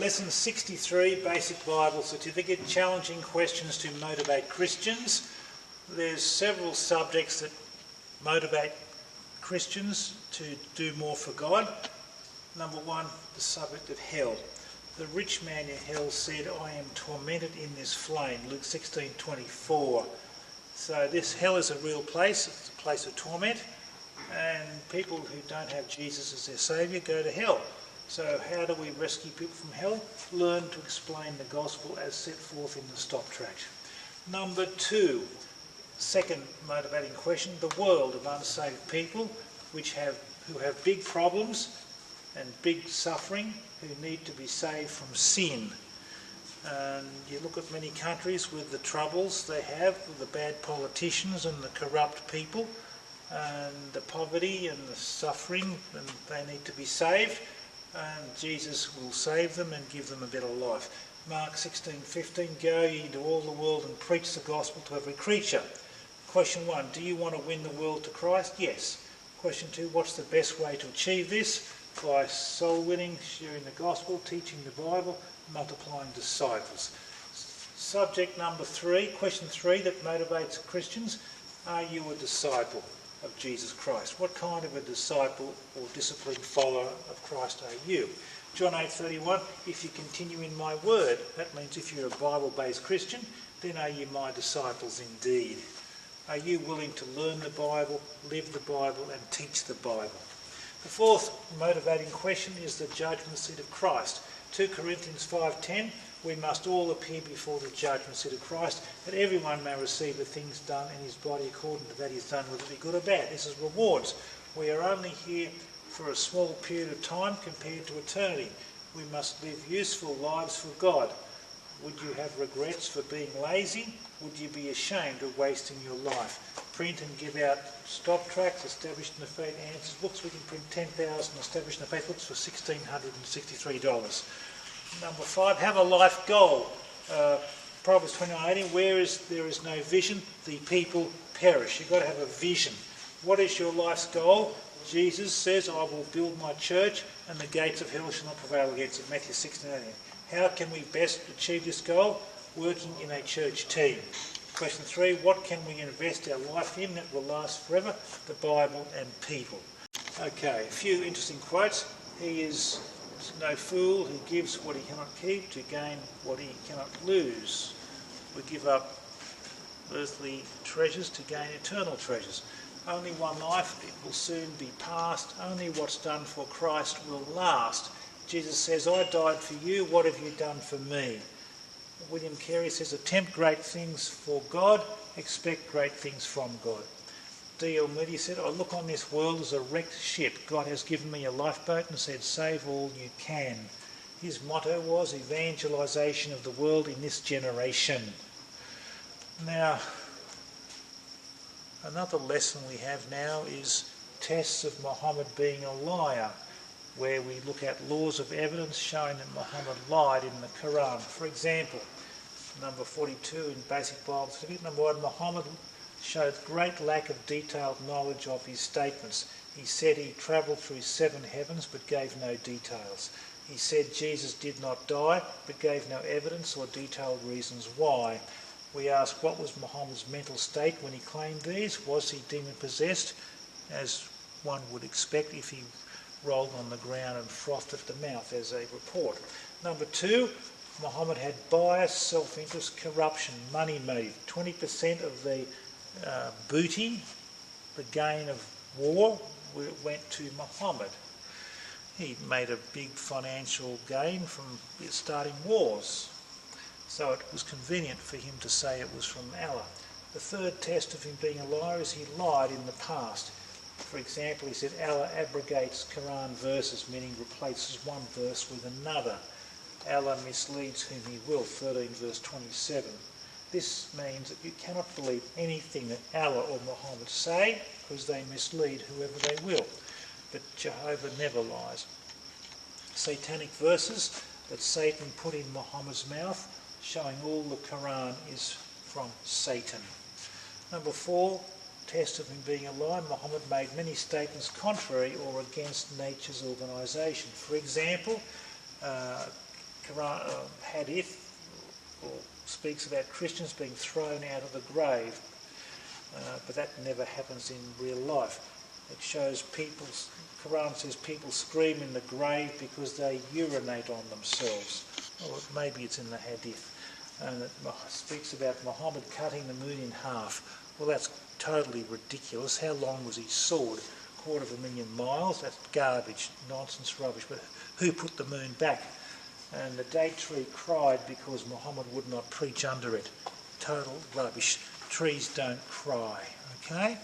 Lesson 63, Basic Bible Certificate, Challenging Questions to Motivate Christians. There's several subjects that motivate Christians to do more for God. Number one, the subject of hell. The rich man in hell said, I am tormented in this flame, Luke 16:24. So this hell is a real place, it's a place of torment, and people who don't have Jesus as their saviour go to hell. So how do we rescue people from hell? Learn to explain the gospel as set forth in the stop track. Number two, second motivating question, the world of unsaved people who have big problems and big suffering, who need to be saved from sin. And you look at many countries with the troubles they have with the bad politicians and the corrupt people and the poverty and the suffering, and they need to be saved. And Jesus will save them and give them a better life. Mark 16:15, go ye into all the world and preach the gospel to every creature. Question 1, do you want to win the world to Christ? Yes. Question 2, what's the best way to achieve this? By soul winning, sharing the gospel, teaching the Bible, multiplying disciples. Subject number 3, question 3 that motivates Christians, are you a disciple of Jesus Christ? What kind of a disciple or disciplined follower of Christ are you? John 8:31, if you continue in my word, that means if you're a Bible-based Christian, then are you my disciples indeed? Are you willing to learn the Bible, live the Bible and teach the Bible? The fourth motivating question is the judgment seat of Christ. 2 Corinthians 5:10, we must all appear before the judgment seat of Christ, that everyone may receive the things done in his body according to that he's done, whether it be good or bad. This is rewards. We are only here for a small period of time compared to eternity. We must live useful lives for God. Would you have regrets for being lazy? Would you be ashamed of wasting your life? Print and give out stop tracts, Established in the Faith Answers books. We can print 10,000 Established in the Faith books for $1,663. Number 5, have a life goal. Proverbs 29:18, there is no vision, the people perish. You've got to have a vision. What is your life's goal? Jesus says, I will build my church and the gates of hell shall not prevail against it. Matthew 16:18. How can we best achieve this goal? Working in a church team. Question 3, what can we invest our life in that will last forever? The Bible and people. Okay, a few interesting quotes. He is no fool who gives what he cannot keep to gain what he cannot lose. We give up earthly treasures to gain eternal treasures. Only one life, it will soon be past. Only what's done for Christ will last. Jesus says, I died for you, what have you done for me? William Carey says, attempt great things for God, expect great things from God. D.L. Moody said, I look on this world as a wrecked ship. God has given me a lifeboat and said, save all you can. His motto was evangelisation of the world in this generation. Now, another lesson we have now is tests of Muhammad being a liar, where we look at laws of evidence showing that Muhammad lied in the Quran. For example, number 42 in Basic Bible Certificate, number 1, Muhammad showed great lack of detailed knowledge of his statements. He said he travelled through 7 heavens but gave no details. He said Jesus did not die but gave no evidence or detailed reasons why. We ask, what was Muhammad's mental state when he claimed these? Was he demon-possessed, as one would expect if he rolled on the ground and frothed at the mouth, as a report? Number 2, Muhammad had bias, self-interest, corruption, money motive. 20% of the booty, the gain of war, went to Muhammad. He made a big financial gain from starting wars, so it was convenient for him to say it was from Allah. The third test of him being a liar is he lied in the past. For example, he said Allah abrogates Quran verses, meaning replaces one verse with another. Allah misleads whom he will, 13 verse 27. This means that you cannot believe anything that Allah or Muhammad say, because they mislead whoever they will. But Jehovah never lies. Satanic verses that Satan put in Muhammad's mouth, showing all the Quran is from Satan. Number 4, test of him being a liar. Muhammad made many statements contrary or against nature's organisation. For example, hadith, or speaks about Christians being thrown out of the grave, but that never happens in real life. It shows Quran says people scream in the grave because they urinate on themselves. Or maybe it's in the hadith. And it speaks about Muhammad cutting the moon in half. Well, that's totally ridiculous. How long was his sword? 250,000 miles? That's garbage, nonsense, rubbish. But who put the moon back? And the date tree cried because Muhammad would not preach under it. Total rubbish. Trees don't cry, okay?